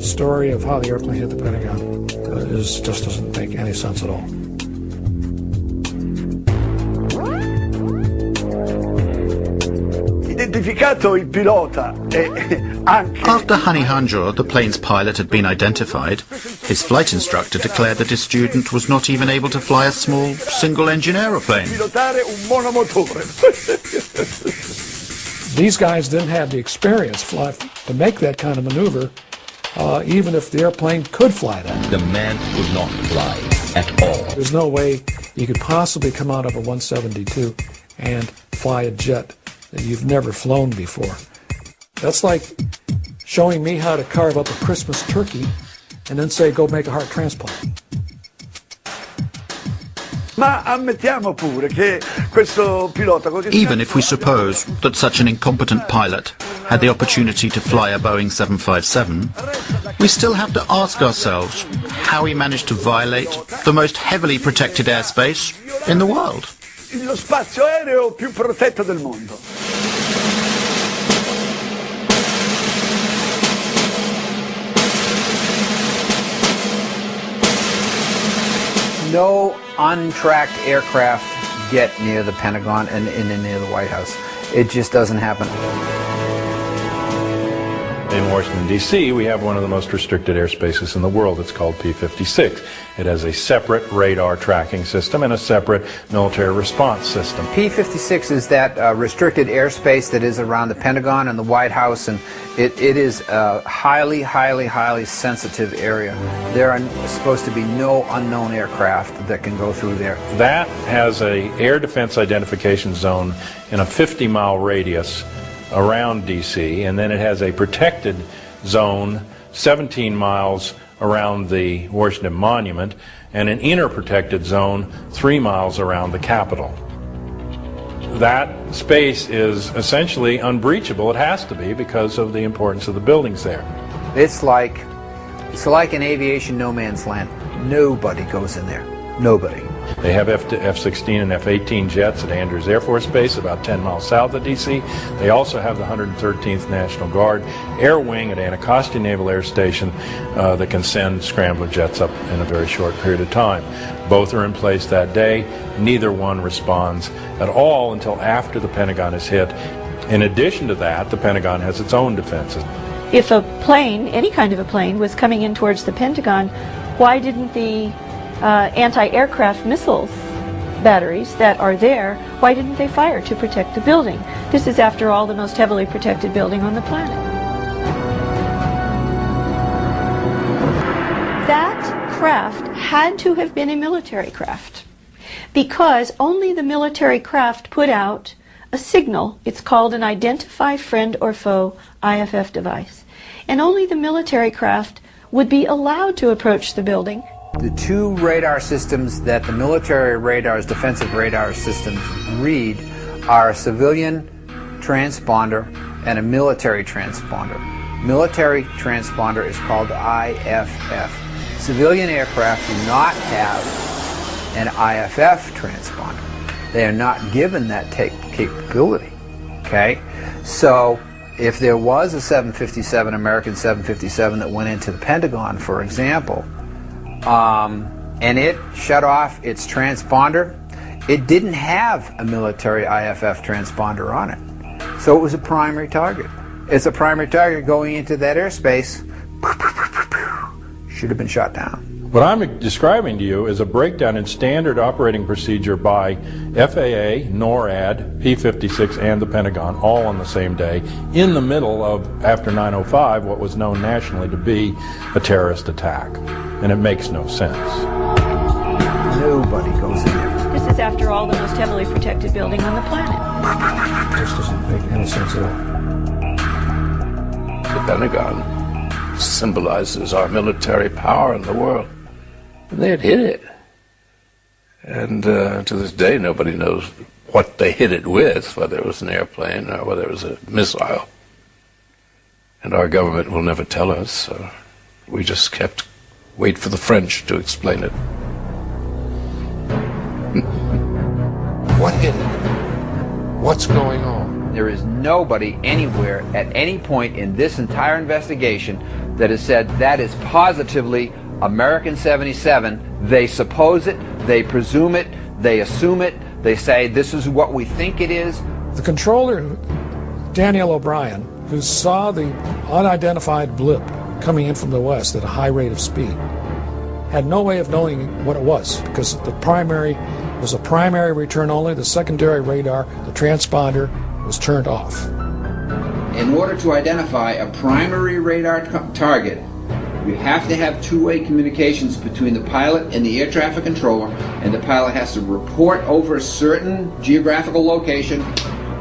The story of how the airplane hit the Pentagon just doesn't make any sense at all. After Hani Hanjour, the plane's pilot, had been identified, his flight instructor declared that his student was not even able to fly a small single-engine aeroplane. These guys didn't have the experience to make that kind of maneuver, even if the airplane could fly that. The man could not fly at all. There's no way you could possibly come out of a 172 and fly a jet that you've never flown before. That's like showing me how to carve up a Christmas turkey and then say, go make a heart transplant. Even if we suppose that such an incompetent pilot had the opportunity to fly a Boeing 757, we still have to ask ourselves how he managed to violate the most heavily protected airspace in the world. Lo spazio aereo più protetto del mondo. No untracked aircraft get near the Pentagon and near the White House. It just doesn't happen. In Washington, D.C., we have one of the most restricted airspaces in the world. It's called P-56. It has a separate radar tracking system and a separate military response system. P-56 is that restricted airspace that is around the Pentagon and the White House, and it is a highly, highly, highly sensitive area. There are supposed to be no unknown aircraft that can go through there. That has a air defense identification zone in a 50-mile radius around D.C., and then it has a protected zone 17 miles around the Washington Monument and an inner protected zone 3 miles around the Capitol. That space is essentially unbreachable. It has to be because of the importance of the buildings there. It's like an aviation no man's land. Nobody goes in there. Nobody. They have F-16 and F-18 jets at Andrews Air Force Base, about 10 miles south of D.C. They also have the 113th National Guard Air Wing at Anacostia Naval Air Station that can send scrambler jets up in a very short period of time. Both are in place that day. Neither one responds at all until after the Pentagon is hit. In addition to that, the Pentagon has its own defenses. If a plane, any kind of a plane, was coming in towards the Pentagon, why didn't the anti-aircraft missiles batteries that are there, why didn't they fire to protect the building? This is, after all, the most heavily protected building on the planet. That craft had to have been a military craft, because only the military craft put out a signal. It's called an Identify Friend or Foe IFF device. And only the military craft would be allowed to approach the building. The two radar systems that the military radars, defensive radar systems, read are a civilian transponder and a military transponder. Military transponder is called IFF. Civilian aircraft do not have an IFF transponder. They are not given that capability. Okay? So if there was a 757, American 757, that went into the Pentagon, for example, and it shut off its transponder, it didn't have a military IFF transponder on it. So it was a primary target. It's a primary target going into that airspace. Should have been shot down. What I'm describing to you is a breakdown in standard operating procedure by FAA, NORAD, P-56, and the Pentagon, all on the same day, in the middle of, after 9/05, what was known nationally to be a terrorist attack. And it makes no sense. Nobody goes in there. This is, after all, the most heavily protected building on the planet. This doesn't make any sense at all. The Pentagon symbolizes our military power in the world. And they had hit it. And to this day, nobody knows what they hit it with, whether it was an airplane or whether it was a missile. And our government will never tell us, so we just wait for the French to explain it. What hit it? What's going on? there is nobody anywhere at any point in this entire investigation that has said that is positively American 77. They suppose it, they presume it, they assume it, they say this is what we think it is. The controller, Daniel O'Brien, who saw the unidentified blip coming in from the west at a high rate of speed, had no way of knowing what it was because the primary was a primary return only. The secondary radar, the transponder, was turned off. In order to identify a primary radar target, you have to have two-way communications between the pilot and the air traffic controller, and the pilot has to report over a certain geographical location,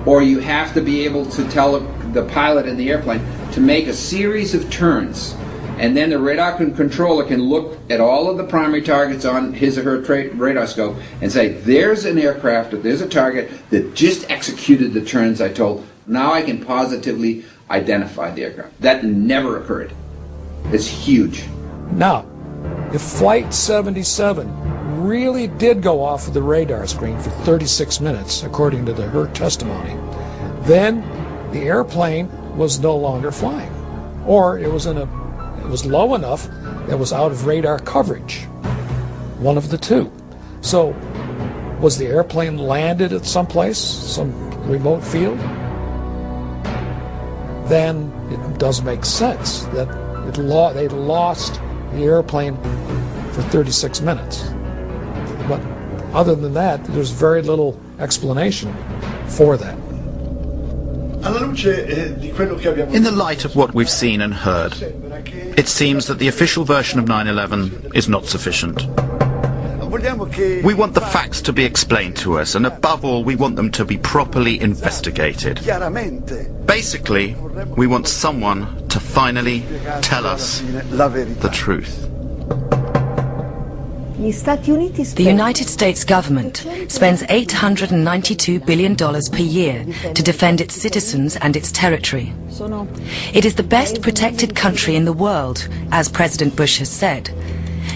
or you have to be able to tell the pilot in the airplane to make a series of turns. And then the radar controller can look at all of the primary targets on his or her radar scope and say, there's an aircraft, or there's a target that just executed the turns I told. Now I can positively identify the aircraft. That never occurred. It's huge. Now, if Flight 77 really did go off of the radar screen for 36 minutes, according to her testimony, then the airplane was no longer flying. Or it was low enough that it was out of radar coverage. One of the two. So, was the airplane landed at some place, some remote field? Then it does make sense that they lost the airplane for 36 minutes. But other than that, there's very little explanation for that. In the light of what we've seen and heard, it seems that the official version of 9/11 is not sufficient. We want the facts to be explained to us, and above all, we want them to be properly investigated. Basically, we want someone to finally tell us the truth. The United States government spends $892 billion per year to defend its citizens and its territory. It is the best protected country in the world, as President Bush has said.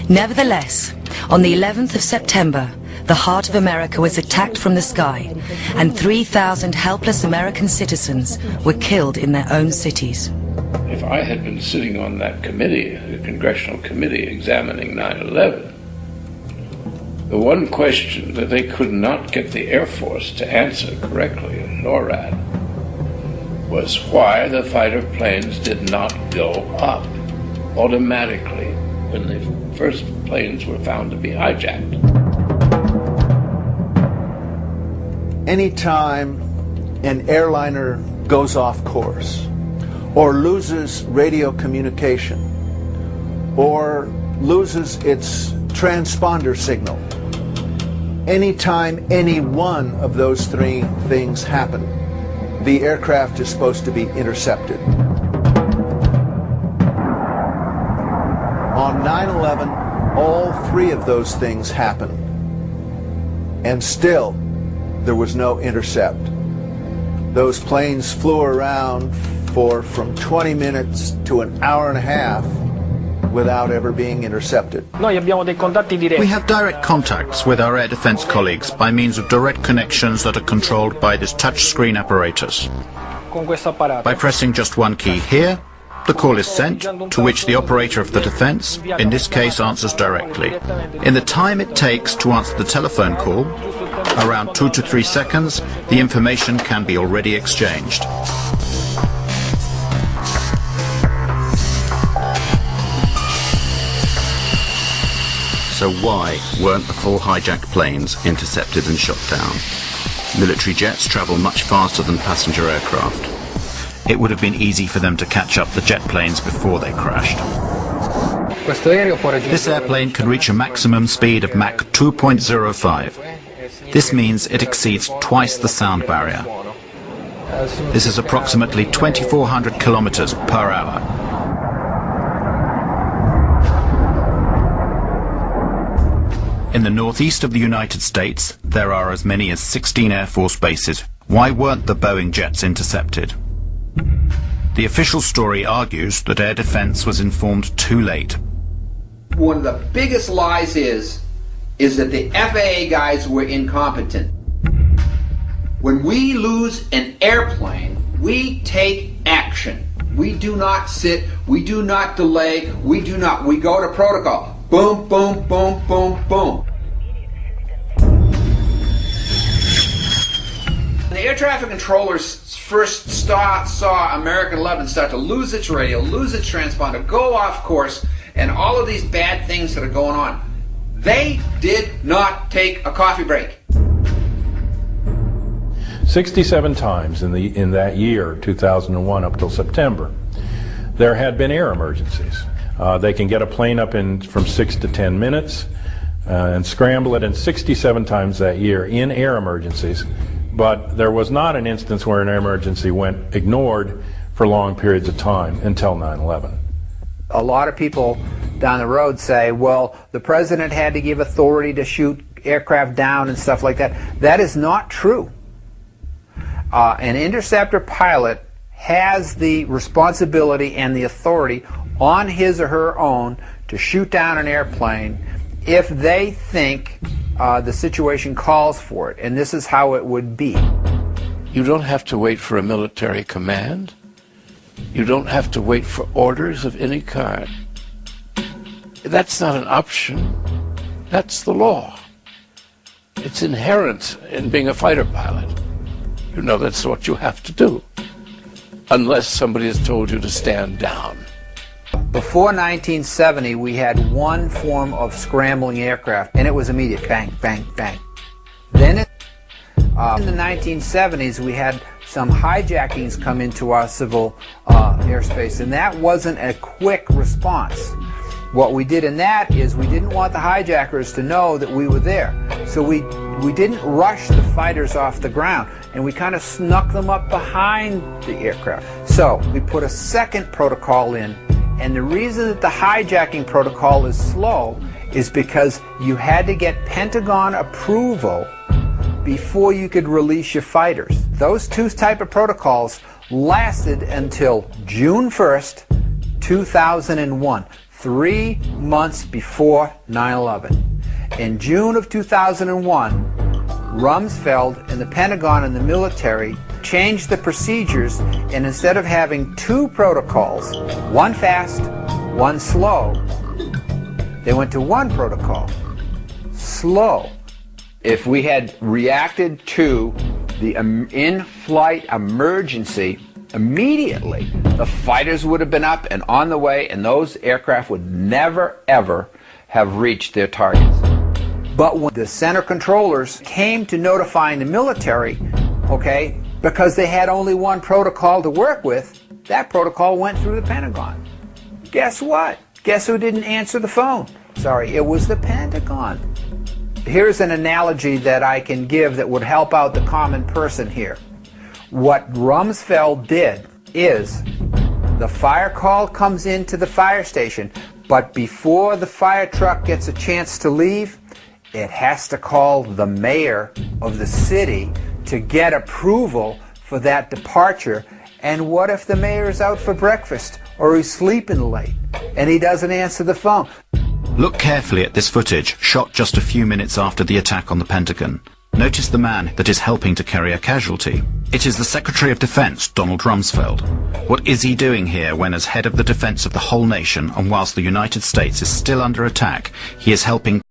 Nevertheless, on the 11th of September, the heart of America was attacked from the sky, and 3,000 helpless American citizens were killed in their own cities. If I had been sitting on that committee, the congressional committee examining 9/11, the one question that they could not get the Air Force to answer correctly in NORAD was why the fighter planes did not go up automatically when the first planes were found to be hijacked. Anytime an airliner goes off course or loses radio communication or loses its transponder signal, anytime any one of those three things happen, the aircraft is supposed to be intercepted. On 9/11, all three of those things happened, and still there was no intercept. Those planes flew around for from 20 minutes to an hour and a half without ever being intercepted. We have direct contacts with our air defense colleagues by means of direct connections that are controlled by this touchscreen apparatus. By pressing just one key here, the call is sent, to which the operator of the defense, in this case, answers directly. In the time it takes to answer the telephone call, around 2 to 3 seconds, the information can be already exchanged. So why weren't the 4 hijacked planes intercepted and shot down? Military jets travel much faster than passenger aircraft. It would have been easy for them to catch up the jet planes before they crashed. This airplane can reach a maximum speed of Mach 2.05. This means it exceeds twice the sound barrier. This is approximately 2,400 kilometers per hour. In the northeast of the United States, there are as many as 16 Air Force bases. Why weren't the Boeing jets intercepted? The official story argues that air defense was informed too late. One of the biggest lies is that the FAA guys were incompetent. When we lose an airplane, we take action. We do not sit, we do not delay, we go to protocol. Boom, boom, boom, boom, boom. The air traffic controllers first saw American 11 start to lose its radio, lose its transponder, go off course, and all of these bad things that are going on. They did not take a coffee break. 67 times in that year, 2001, up till September, there had been air emergencies. They can get a plane up in from 6 to 10 minutes and scramble it, and 67 times that year in air emergencies. But there was not an instance where an air emergency went ignored for long periods of time until 9/11. A lot of people down the road say, well, the president had to give authority to shoot aircraft down and stuff like that. That is not true. An interceptor pilot has the responsibility and the authority on his or her own to shoot down an airplane if they think the situation calls for it, and this is how it would be. You don't have to wait for a military command. You don't have to wait for orders of any kind. That's not an option. That's the law. It's inherent in being a fighter pilot. You know that's what you have to do, unless somebody has told you to stand down. Before 1970, we had one form of scrambling aircraft, and it was immediate bang, bang, bang. Then in the 1970s, we had some hijackings come into our civil airspace, and that wasn't a quick response. What we did in that is we didn't want the hijackers to know that we were there. So we didn't rush the fighters off the ground, and we kind of snuck them up behind the aircraft. So we put a second protocol in, and the reason that the hijacking protocol is slow is because you had to get Pentagon approval before you could release your fighters. Those two type of protocols lasted until June 1st, 2001. 3 months before 9/11. In June of 2001, Rumsfeld and the Pentagon and the military changed the procedures, and instead of having two protocols, one fast, one slow, they went to one protocol, slow. If we had reacted to the in-flight emergency immediately, the fighters would have been up and on the way, and those aircraft would never, ever have reached their targets. But when the center controllers came to notifying the military, okay, because they had only one protocol to work with, that protocol went through the Pentagon. Guess what? Guess who didn't answer the phone? Sorry, it was the Pentagon. Here's an analogy that I can give that would help out the common person here. What Rumsfeld did is the fire call comes into the fire station, but before the fire truck gets a chance to leave, it has to call the mayor of the city to get approval for that departure. And what if the mayor's out for breakfast or he's sleeping late and he doesn't answer the phone? Look carefully at this footage, shot just a few minutes after the attack on the Pentagon. Notice the man that is helping to carry a casualty. It is the Secretary of Defense, Donald Rumsfeld. What is he doing here when, as head of the defense of the whole nation, and whilst the United States is still under attack, he is helping